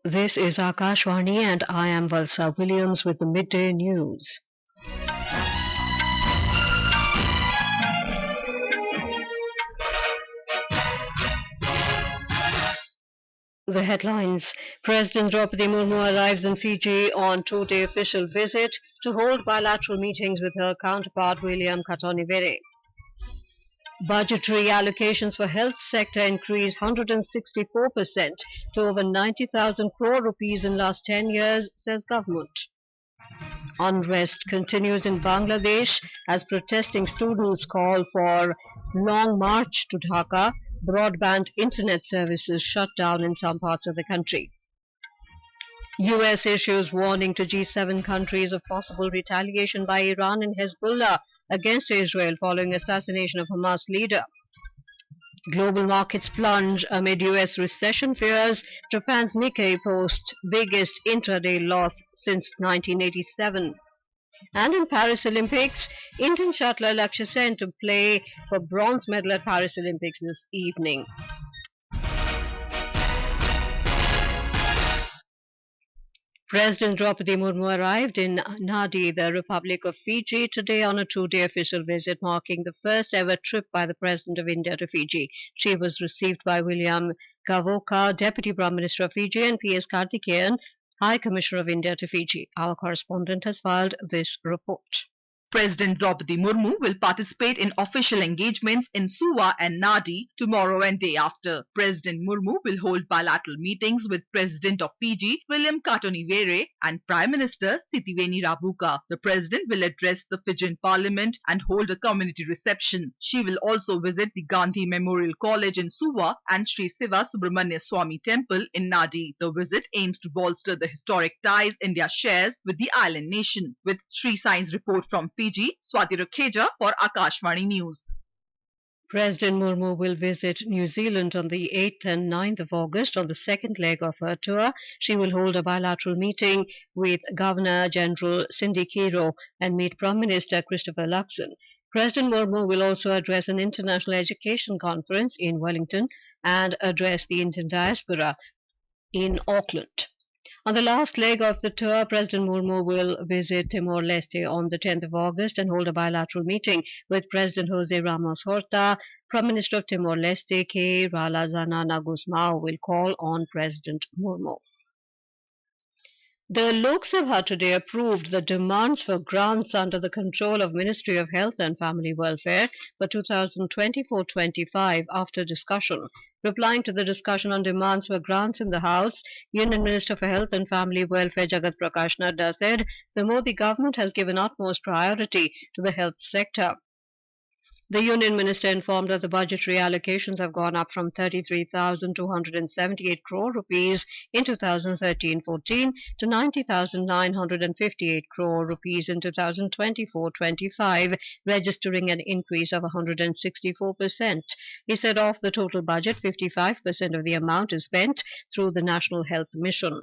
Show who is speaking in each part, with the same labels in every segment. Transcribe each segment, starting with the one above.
Speaker 1: This is Akashvani and I am Valsa Williams with the midday news. The headlines. President Droupadi Murmu arrives in Fiji on two-day official visit to hold bilateral meetings with her counterpart Williame Katonivere. Budgetary allocations for health sector increased 164% to over 90,000 crore rupees in last 10 years, says government. Unrest continues in Bangladesh as protesting students call for long march to Dhaka. Broadband internet services shut down in some parts of the country. US issues warning to G7 countries of possible retaliation by Iran and Hezbollah against Israel following assassination of Hamas leader. Global markets plunge amid US recession fears. Japan's Nikkei posts biggest intra-day loss since 1987. And in Paris Olympics, Indian shuttler Lakshya Sen to play for bronze medal at Paris Olympics this evening. President Droupadi Murmu arrived in Nadi, the Republic of Fiji, today on a two-day official visit, marking the first ever trip by the President of India to Fiji. She was received by Williame Katonivere, Deputy Prime Minister of Fiji, and P.S. Karthikeyan, High Commissioner of India to Fiji. Our correspondent has filed this report.
Speaker 2: President Droupadi Murmu will participate in official engagements in Suva and Nadi tomorrow and day after. President Murmu will hold bilateral meetings with President of Fiji, Williame Katonivere, and Prime Minister Sitiveni Rabuka. The President will address the Fijian Parliament and hold a community reception. She will also visit the Gandhi Memorial College in Suva and Sri Siva Subramanya Swami Temple in Nadi. The visit aims to bolster the historic ties India shares with the island nation. With Sri Sai's report from Fiji, Swati Rakheja for Akashvani News.
Speaker 1: President Murmu will visit New Zealand on the 8th and 9th of August on the second leg of her tour. She will hold a bilateral meeting with Governor General Cindy Kiro and meet Prime Minister Christopher Luxon. President Murmu will also address an international education conference in Wellington and address the Indian diaspora in Auckland. On the last leg of the tour, President Murmu will visit Timor-Leste on the 10th of August and hold a bilateral meeting with President Jose Ramos Horta. Prime Minister of Timor-Leste, K. Ralazana Gusmao, will call on President Murmu. The Lok Sabha today approved the demands for grants under the control of Ministry of Health and Family Welfare for 2024-25 after discussion. Replying to the discussion on demands for grants in the House, Union Minister for Health and Family Welfare Jagat Prakash Nadda said the Modi government has given utmost priority to the health sector. The Union Minister informed that the budgetary allocations have gone up from 33,278 crore rupees in 2013-14 to 90,958 crore rupees in 2024-25, registering an increase of 164%. He said of the total budget, 55% of the amount is spent through the National Health Mission.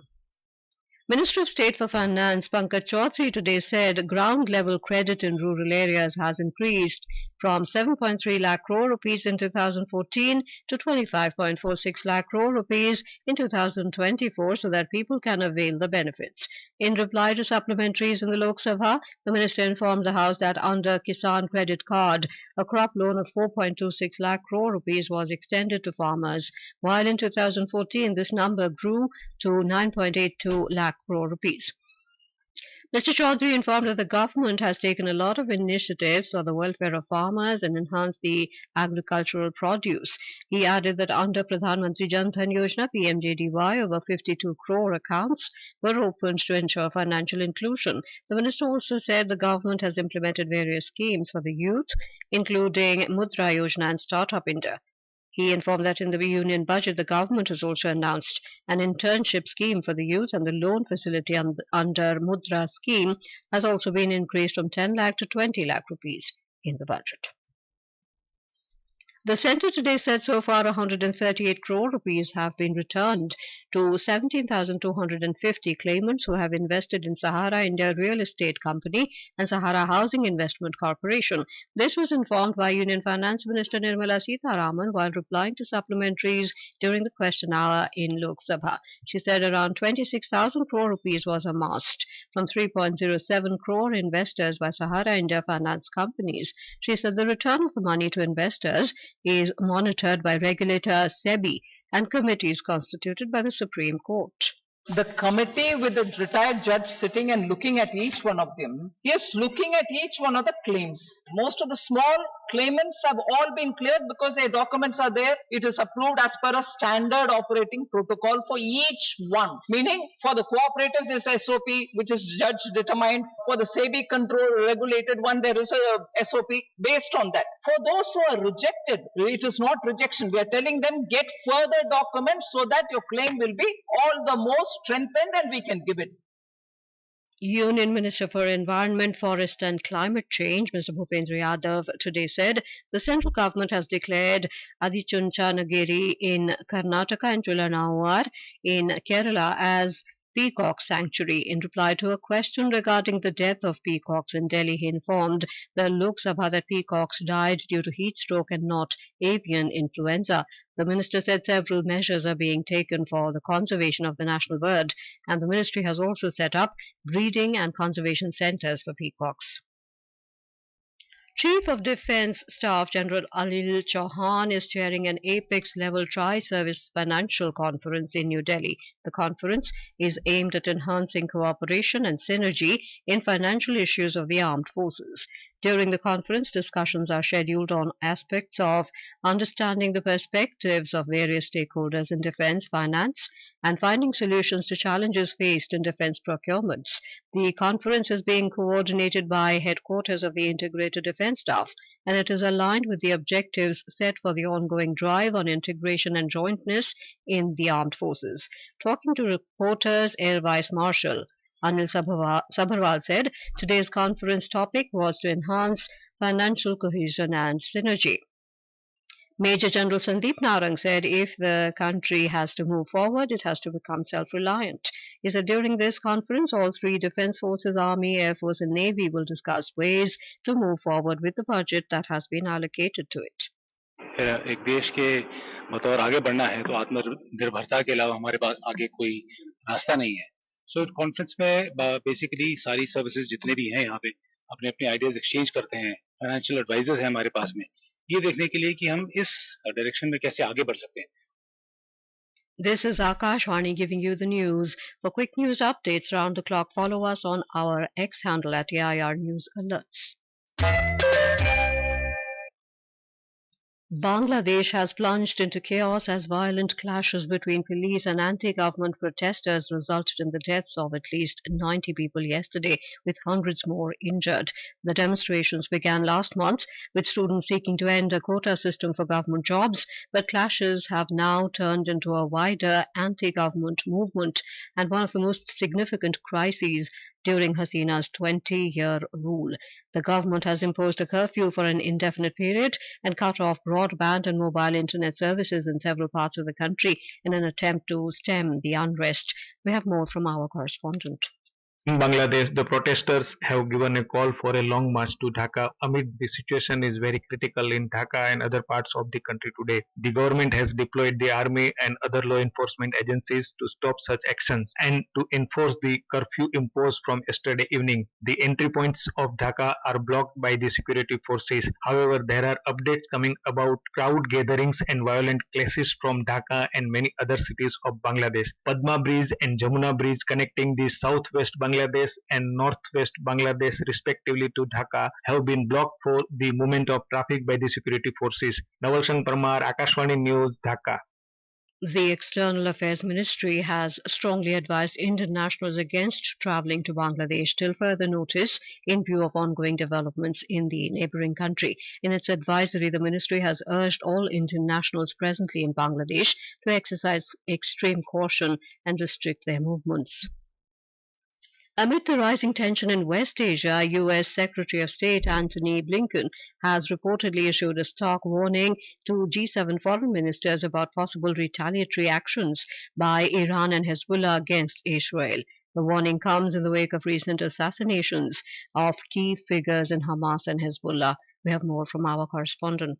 Speaker 1: Minister of State for Finance Pankaj Chaudhary today said ground-level credit in rural areas has increased from 7.3 lakh crore rupees in 2014 to 25.46 lakh crore rupees in 2024 so that people can avail the benefits. In reply to supplementaries in the Lok Sabha, the minister informed the House that under Kisan Credit Card, a crop loan of 4.26 lakh crore rupees was extended to farmers, while in 2014 this number grew to 9.82 lakh crore rupees. Mr. Chaudhary informed that the government has taken a lot of initiatives for the welfare of farmers and enhanced the agricultural produce. He added that under Pradhan Mantri Jan Dhan Yojana (PMJDY), over 52 crore accounts were opened to ensure financial inclusion. The minister also said the government has implemented various schemes for the youth, including Mudra Yojana and Startup India. He informed that in the union budget, the government has also announced an internship scheme for the youth, and the loan facility under Mudra scheme has also been increased from 10 lakh to 20 lakh rupees in the budget. The centre today said so far 138 crore rupees have been returned to 17,250 claimants who have invested in Sahara India Real Estate Company and Sahara Housing Investment Corporation. This was informed by Union Finance Minister Nirmala Sitharaman while replying to supplementaries during the question hour in Lok Sabha. She said around 26,000 crore rupees was amassed from 3.07 crore investors by Sahara India finance companies. She said the return of the money to investors is monitored by regulator SEBI and committees constituted by the Supreme Court.
Speaker 3: The committee with the retired judge sitting and looking at each one of them, yes, looking at each one of the claims. Most of the small claimants have all been cleared because their documents are there. It is approved as per a standard operating protocol for each one. Meaning, for the cooperators, there is SOP, which is judge determined. For the SEBI control regulated one, there is a SOP based on that. For those who are rejected, it is not rejection. We are telling them, get further documents so that your claim will be all the more strengthened and we can give it.
Speaker 1: Union Minister for Environment, Forest and Climate Change, Mr. Bhupendra Yadav, today said the central government has declared Adichunchanagiri in Karnataka and Chulanawar in Kerala as peacock sanctuary. In reply to a question regarding the death of peacocks in Delhi, he informed the Lok Sabha that peacocks died due to heat stroke and not avian influenza. The minister said several measures are being taken for the conservation of the national bird, and the ministry has also set up breeding and conservation centres for peacocks. Chief of Defence Staff General Anil Chauhan is chairing an apex-level tri-service financial conference in New Delhi. The conference is aimed at enhancing cooperation and synergy in financial issues of the armed forces. During the conference, discussions are scheduled on aspects of understanding the perspectives of various stakeholders in defence, finance, and finding solutions to challenges faced in defence procurements. The conference is being coordinated by headquarters of the Integrated Defence Staff, and it is aligned with the objectives set for the ongoing drive on integration and jointness in the armed forces. Talking to reporters, Air Vice Marshal Anil Sabharwal said today's conference topic was to enhance financial cohesion and synergy. Major General Sandeep Narang said if the country has to move forward, it has to become self-reliant. He said during this conference, all three defence forces, Army, Air Force and Navy will discuss ways to move forward with the budget that has been allocated to it.
Speaker 4: एक देश के बतौर आगे बढ़ना है तो आत्मनिर्भरता के अलावा हमारे पास आगे कोई रास्ता नहीं है. सो कॉन्फ्रेंस में बेसिकली सारी सर्विसेज जितने भी हैं यहाँ पे अपने अपने आइडियाज एक्सचेंज करते हैं. फाइनेंशियल एडवाइजर्स हैं हमारे पास में, ये देखने के लिए कि हम इस डायरेक्शन में कैसे आगे बढ़ सकते हैं.
Speaker 1: This is Akashvani giving you the news. For quick news updates round the clock, follow us on our X handle at AIR News Alerts. Bangladesh has plunged into chaos as violent clashes between police and anti-government protesters resulted in the deaths of at least 90 people yesterday, with hundreds more injured. The demonstrations began last month with students seeking to end a quota system for government jobs, but clashes have now turned into a wider anti-government movement and one of the most significant crises during Hasina's 20-year rule. The government has imposed a curfew for an indefinite period and cut off broadband and mobile internet services in several parts of the country in an attempt to stem the unrest. We have more from our correspondent.
Speaker 5: In Bangladesh, the protesters have given a call for a long march to Dhaka amid the situation is very critical in Dhaka and other parts of the country today. The government has deployed the army and other law enforcement agencies to stop such actions and to enforce the curfew imposed from yesterday evening. The entry points of Dhaka are blocked by the security forces. However, there are updates coming about crowd gatherings and violent clashes from Dhaka and many other cities of Bangladesh. Padma Bridge and Jamuna Bridge connecting the southwest Bangladesh and northwest Bangladesh respectively to Dhaka have been blocked for the movement of traffic by the security forces. Navalshan Parmar, Akashvani News, Dhaka.
Speaker 1: The External Affairs Ministry has strongly advised Indian nationals against travelling to Bangladesh till further notice in view of ongoing developments in the neighbouring country. In its advisory, the ministry has urged all Indian nationals presently in Bangladesh to exercise extreme caution and restrict their movements. Amid the rising tension in West Asia, U.S. Secretary of State Antony Blinken has reportedly issued a stark warning to G7 foreign ministers about possible retaliatory actions by Iran and Hezbollah against Israel. The warning comes in the wake of recent assassinations of key figures in Hamas and Hezbollah. We have more from our correspondent.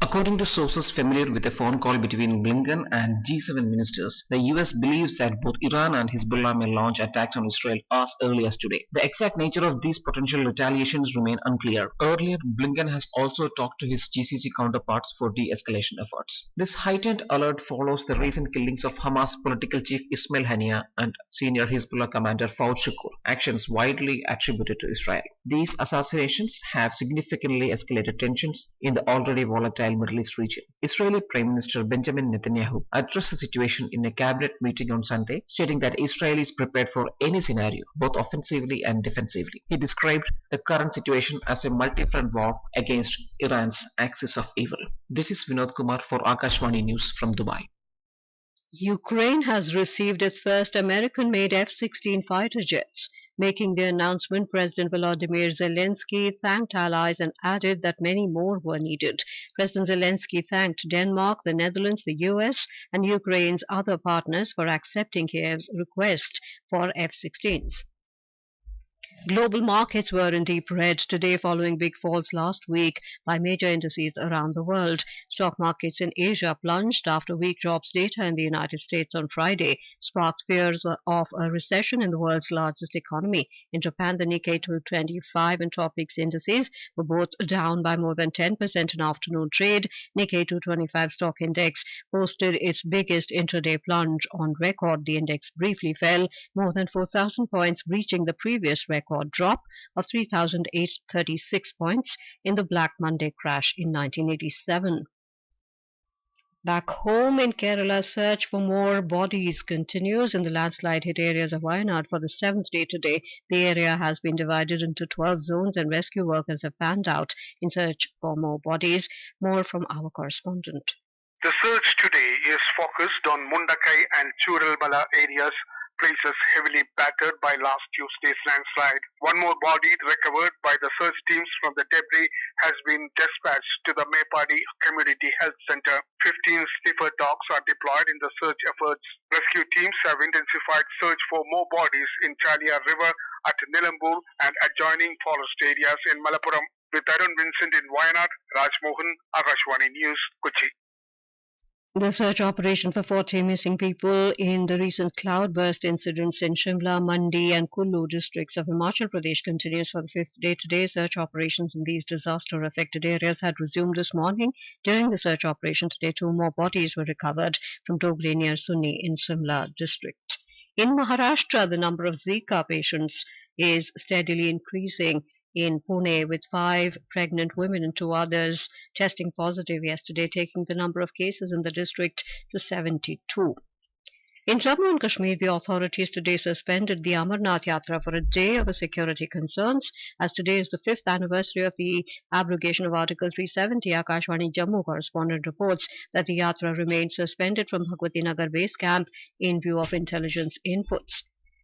Speaker 6: According to sources familiar with a phone call between Blinken and G7 ministers, the US believes that both Iran and Hezbollah may launch attacks on Israel as early as today. The exact nature of these potential retaliations remain unclear. Earlier, Blinken has also talked to his GCC counterparts for de-escalation efforts. This heightened alert follows the recent killings of Hamas political chief Ismail Haniyeh and senior Hezbollah commander Fouad Shukur, actions widely attributed to Israel. These assassinations have significantly escalated tensions in the already volatile Middle East region. Israeli Prime Minister Benjamin Netanyahu addressed the situation in a cabinet meeting on Sunday, stating that Israel is prepared for any scenario, both offensively and defensively. He described the current situation as a multi-front war against Iran's axis of evil. This is Vinod Kumar for Akashvani News from Dubai.
Speaker 1: Ukraine has received its first American-made F-16 fighter jets. Making the announcement, President Volodymyr Zelensky thanked allies and added that many more were needed. President Zelensky thanked Denmark, the Netherlands, the US, and Ukraine's other partners for accepting Kiev's request for F-16s. Global markets were in deep red today following big falls last week by major indices around the world. Stock markets in Asia plunged after weak jobs data in the United States on Friday sparked fears of a recession in the world's largest economy. In Japan, the Nikkei 225 and Topix indices were both down by more than 10% in afternoon trade. Nikkei 225 stock index posted its biggest intraday plunge on record. The index briefly fell more than 4,000 points, reaching the previous record drop of 3,836 points in the Black Monday crash in 1987. Back home in Kerala, search for more bodies continues in the landslide-hit areas of Wayanad for the seventh day today. The area has been divided into 12 zones and rescue workers have panned out in search for more bodies. More from our correspondent.
Speaker 7: The search today is focused on Mundakai and Churalbala areas, places heavily battered by last Tuesday's landslide. One more body recovered by the search teams from the debris has been dispatched to the Mepadi Community Health Center. 15 sniffer dogs are deployed in the search efforts. Rescue teams have intensified search for more bodies in Chalia River at Nilambur and adjoining forest areas in Malappuram. With Arun Vincent in Wayanad, Raj Mohan, Akashvani News, Kochi.
Speaker 1: The search operation for 40 missing people in the recent cloudburst incidents in Shimla, Mandi and Kullu districts of Himachal Pradesh continues for the fifth day today. Search operations in these disaster-affected areas had resumed this morning. During the search operation today, 2 more bodies were recovered from Dogli near Sunni in Shimla district. In Maharashtra, the number of Zika patients is steadily increasing in Pune, with 5 pregnant women and 2 others testing positive yesterday, taking the number of cases in the district to 72. In Jammu and Kashmir, the authorities today suspended the Amarnath Yatra for a day over security concerns, as today is the 5th anniversary of the abrogation of Article 370. Akashvani Jammu correspondent reports that the Yatra remained suspended from Bhagwati Nagar base camp in view of intelligence inputs.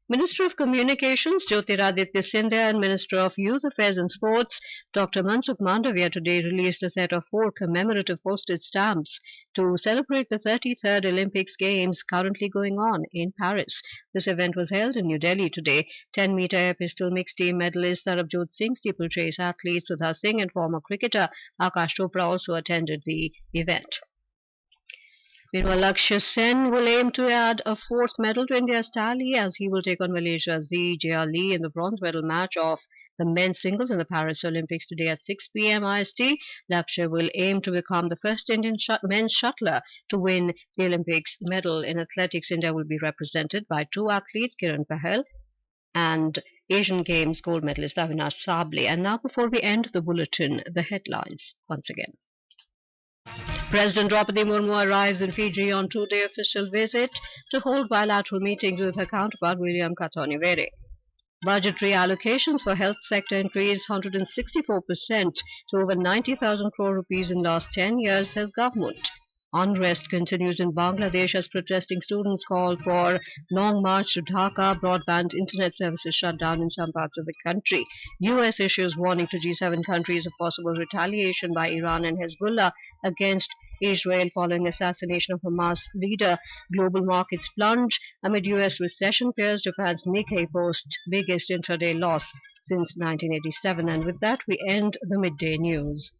Speaker 1: Minister of Communications Jyotiraditya Scindia and Minister of Youth Affairs and Sports Dr. Mansukh Mandavia today released a set of 4 commemorative postage stamps to celebrate the 33rd Olympics Games currently going on in Paris. This event was held in New Delhi today. 10-meter air pistol mixed team medalist Sarabjot Singh, steeplechase athlete Sudha Singh and former cricketer Akash Chopra also attended the event. Meanwhile, Lakshya Sen will aim to add a 4th medal to India's tally as he will take on Malaysia's J.R. Lee in the bronze medal match of the men's singles in the Paris Olympics today at 6 p.m. IST. Lakshya will aim to become the first Indian men's shuttler to win the Olympics medal. In athletics, India will be represented by 2 athletes, Kiran Pahal and Asian Games gold medalist Avinash Sable. And now, before we end the bulletin, the headlines once again. President Droupadi Murmu arrives in Fiji on 2-day official visit to hold bilateral meetings with her counterpart Williame Katonivere. Budgetary allocations for health sector increased 164% to over 90,000 crore rupees in last 10 years, says government. Unrest continues in Bangladesh as protesting students call for long march to Dhaka. Broadband internet services shut down in some parts of the country. US issues warning to G7 countries of possible retaliation by Iran and Hezbollah against Israel following assassination of Hamas leader. Global markets plunge amid US recession fears. Japan's Nikkei posts biggest intraday loss since 1987. And with that, we end the midday news.